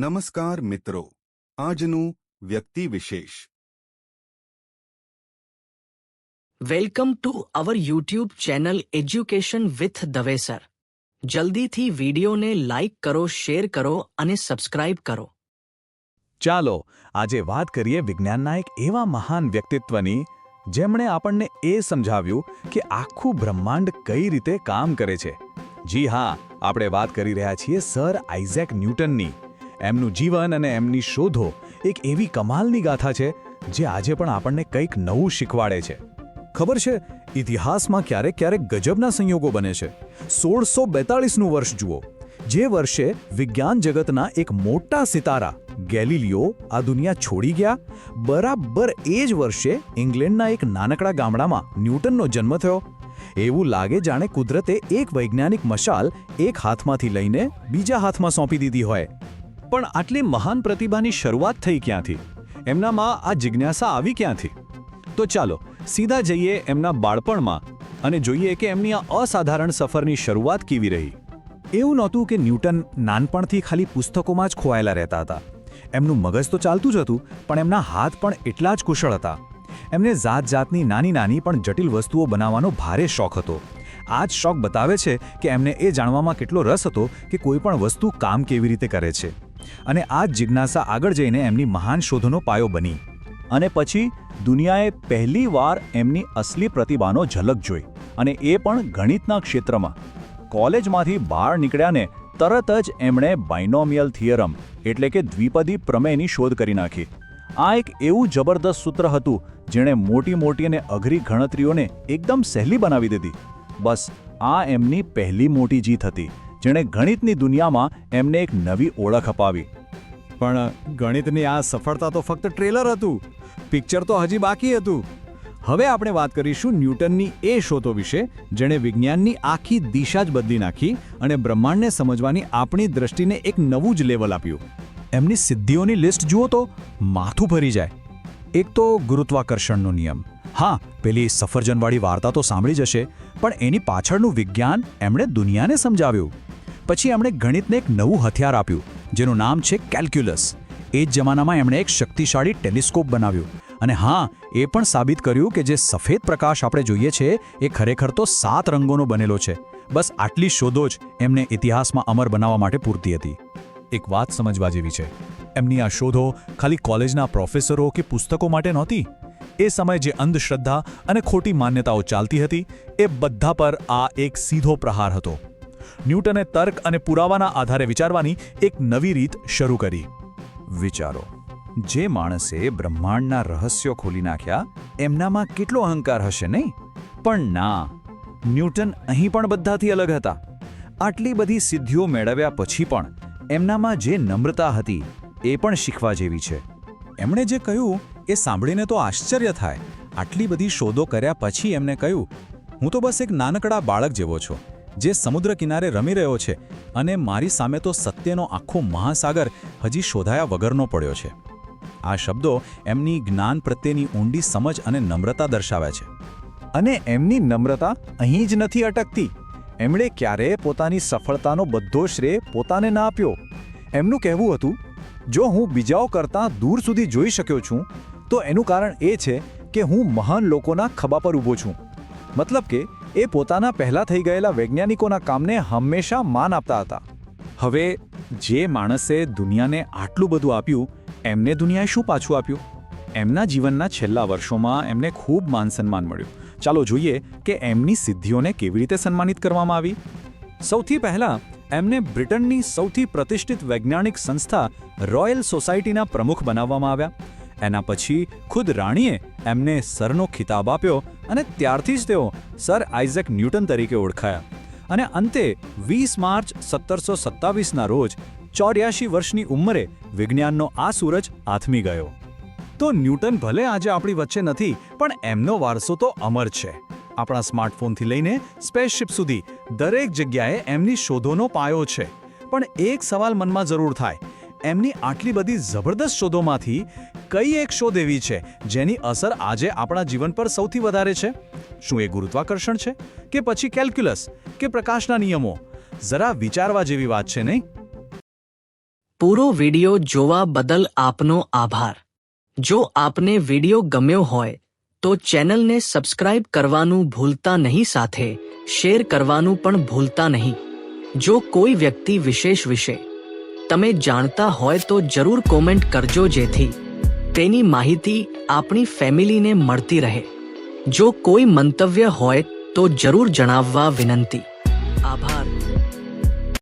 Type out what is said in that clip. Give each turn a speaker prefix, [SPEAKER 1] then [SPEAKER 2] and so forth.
[SPEAKER 1] નમસ્કાર મિત્રો, આજનું વ્યક્તિ વિશેષ.
[SPEAKER 2] Welcome to our YouTube channel education with Dave sir. જલ્દીથી વિડીયોને લાઇક કરો, શેર કરો અને સબસ્ક્રાઇબ કરો.
[SPEAKER 3] ચાલો આજે વાત કરીએ વિજ્ઞાનના એક એવા મહાન વ્યક્તિત્વની જેમણે આપણને એ સમજાવ્યું કે આખું બ્રહ્માંડ કઈ રીતે કામ કરે છે. જી હા, આપણે વાત કરી રહ્યા છીએ સર આઇઝેક ન્યૂટનની. એમનું જીવન અને એમની શોધો એક એવી કમાલની ગાથા છે જે આજે પણ આપણને કંઈક નવું શીખવાડે છે. ખબર છે, ઇતિહાસમાં ક્યારેક ક્યારેક ગજબના સંયોગો બને છે. 1642નું વર્ષ જુઓ, જે વર્ષે વિજ્ઞાન જગતના એક મોટા સિતારા ગેલિલિયો આ દુનિયા છોડી ગયા, બરાબર એ જ વર્ષે ઇંગ્લેન્ડના એક નાનકડા ગામડામાં ન્યૂટનનો જન્મ થયો. એવું લાગે જાણે કુદરતે એક વૈજ્ઞાનિક મશાલ એક હાથમાંથી લઈને બીજા હાથમાં સોંપી દીધી હોય. પણ આટલી મહાન પ્રતિભાની શરૂઆત થઈ ક્યાંથી? એમનામાં આ જિજ્ઞાસા આવી ક્યાંથી? તો ચાલો સીધા જઈએ એમના બાળપણમાં અને જોઈએ કે એમની આ અસાધારણ સફરની શરૂઆત કેવી રહી. એવું નહોતું કે ન્યૂટન નાનપણથી ખાલી પુસ્તકોમાં જ ખોવાયેલા રહેતા હતા. એમનું મગજ તો ચાલતું જ હતું, પણ એમના હાથ પણ એટલા જ કુશળ હતા. એમને જાતની નાની પણ જટિલ વસ્તુઓ બનાવવાનો ભારે શોખ હતો. આ જ શોખ બતાવે છે કે એમને એ જાણવામાં કેટલો રસ હતો કે કોઈ પણ વસ્તુ કામ કેવી રીતે કરે છે. અને આ જ જિજ્ઞાસા આગળ જઈને એમની મહાન શોધોનો પાયો બની. અને પછી દુનિયાએ પહેલીવાર એમની અસલી પ્રતિભાનો ઝલક જોઈ, અને એ પણ ગણિતના ક્ષેત્રમાં. કોલેજમાંથી બહાર નીકળ્યાને તરત જ એમણે બાયનોમિયલ થિયરમ એટલે કે દ્વિપદી પ્રમેયની શોધ કરી નાખી. આ એક એવું જબરદસ્ત સૂત્ર હતું જેણે મોટી અને અઘરી ગણતરીઓને એકદમ સહેલી બનાવી દીધી. બસ આ એમની પહેલી મોટી જીત હતી, જેણે ગણિતની દુનિયામાં એમને એક નવી ઓળખ અપાવી. પણ ગણિતની આ સફળતા તો ફક્ત ટ્રેલર હતું. પિક્ચર તો હજી બાકી હતું. હવે આપણે વાત કરીશું ન્યૂટનની એ શોધો વિશે જેણે વિજ્ઞાનની આખી દિશા જ બદલી નાખી અને બ્રહ્માંડને સમજવાની આપણી દ્રષ્ટિને એક નવું જ લેવલ આપ્યું. એમની સિદ્ધિઓની લિસ્ટ જુઓ તો માથું ભરી જાય. એક તો ગુરુત્વાકર્ષણનો નિયમ. હા, પેલી સફરજનવાળી વાર્તા તો સાંભળી જ હશે, પણ એની પાછળનું વિજ્ઞાન એમણે દુનિયાને સમજાવ્યું. પછી એમણે ગણિતને એક નવું હથિયાર આપ્યું જેનું નામ છે કેલ્ક્યુલસ. એ જ જમાનામાં એમણે એક શક્તિશાળી ટેલિસ્કોપ બનાવ્યું. અને હા, એ પણ સાબિત કર્યું કે જે સફેદ પ્રકાશ આપણે જોઈએ છે એ ખરેખર તો 7 રંગોનો બનેલો છે. બસ આટલી શોધો જ એમને ઇતિહાસમાં અમર બનાવવા માટે પૂરતી હતી. એક વાત સમજવા જેવી છે, એમની આ શોધો ખાલી કોલેજના પ્રોફેસરો કે પુસ્તકો માટે નહોતી. એ સમયે જે અંધશ્રદ્ધા અને ખોટી માન્યતાઓ ચાલતી હતી એ બધા પર આ એક સીધો પ્રહાર હતો. ન્યૂટને તર્ક અને પુરાવાના આધારે વિચારવાની એક નવી રીત શરૂ કરી. વિચારો, જે માણસે બ્રહ્માંડના રહસ્યો ખોલી નાખ્યા એમનામાં કેટલો અહંકાર હશે નહીં? પણ ના, ન્યૂટન અહીં પણ બધાથી અલગ હતા. આટલી બધી સિદ્ધિઓ મેળવ્યા પછી પણ એમનામાં જે નમ્રતા હતી એ પણ શીખવા જેવી છે. એમણે જે કહ્યું એ સાંભળીને તો આશ્ચર્ય થાય. આટલી બધી શોધો કર્યા પછી એમને કહ્યું, હું તો બસ એક નાનકડા બાળક જેવો છું જે સમુદ્ર કિનારે રમી રહ્યો છે અને મારી સામે તો સત્યનો આખો મહાસાગર હજી શોધાયા વગરનો પડ્યો છે. આ શબ્દો એમની જ્ઞાન પ્રત્યેની ઊંડી સમજ અને નમ્રતા દર્શાવે છે. અને એમની નમ્રતા અહીં જ નથી અટકતી. એમણે ક્યારેય પોતાની સફળતાનો બધો શ્રેય પોતાને ના આપ્યો. એમનું કહેવું હતું, જો હું બીજાઓ કરતાં દૂર સુધી જોઈ શક્યો છું તો એનું કારણ એ છે કે હું મહાન લોકોના ખભા પર ઊભો છું. મતલબ કે એ પોતાના પહેલાં થઈ ગયેલા વૈજ્ઞાનિકોના કામને હંમેશા માન આપતા હતા. હવે જે માણસે દુનિયાને આટલું બધું આપ્યું, એમને દુનિયાએ શું પાછું આપ્યું? એમના જીવનના છેલ્લા વર્ષોમાં એમને ખૂબ માન સન્માન મળ્યું. ચાલો જોઈએ કે એમની સિદ્ધિઓને કેવી રીતે સન્માનિત કરવામાં આવી. સૌથી પહેલાં એમને બ્રિટનની સૌથી પ્રતિષ્ઠિત વૈજ્ઞાનિક સંસ્થા રોયલ સોસાયટીના પ્રમુખ બનાવવામાં આવ્યા. એના પછી ખુદ રાણીએ એમને સરનો ખિતાબ આપ્યો અને ત્યારથી જ તેઓ સર આઇઝેક ન્યૂટન તરીકે ઓળખાયા. અને અંતે 20 માર્ચ 1727ના રોજ 84 વર્ષની ઉંમરે વિજ્ઞાનનો આ સૂરજ આથમી ગયો. તો ન્યૂટન ભલે આજે આપણી વચ્ચે નથી, પણ એમનો વારસો તો અમર છે. આપણા સ્માર્ટફોનથી લઈને સ્પેસશિપ સુધી દરેક જગ્યાએ એમની શોધોનો પાયો છે. પણ એક સવાલ મનમાં જરૂર થાય, એમની આટલી બધી જબરદસ્ત શોધોમાંથી કઈ એક શોધ એવી છે જેની અસર આજે આપણા જીવન પર સૌથી વધારે છે? શું એ ગુરુત્વાકર્ષણ છે કે પછી કેલ્ક્યુલસ કે પ્રકાશના નિયમો? જરા વિચારવા જેવી વાત છે નહીં?
[SPEAKER 2] પૂરો વિડિયો જોવા બદલ આપનો આભાર. જો આપને વિડિયો ગમ્યો હોય તો ચેનલને સબસ્ક્રાઇબ કરવાનું ભૂલતા નહીં, સાથે શેર કરવાનું પણ ભૂલતા નહીં. જો કોઈ વ્યક્તિ વિશેષ વિશે તમે જાણતા હોય તો જરૂર કોમેન્ટ કરજો, જેથી તેની માહિતી આપણી ફેમિલીને મળતી રહે. જો કોઈ મંતવ્ય હોય તો જરૂર જણાવવા વિનંતી. આભાર.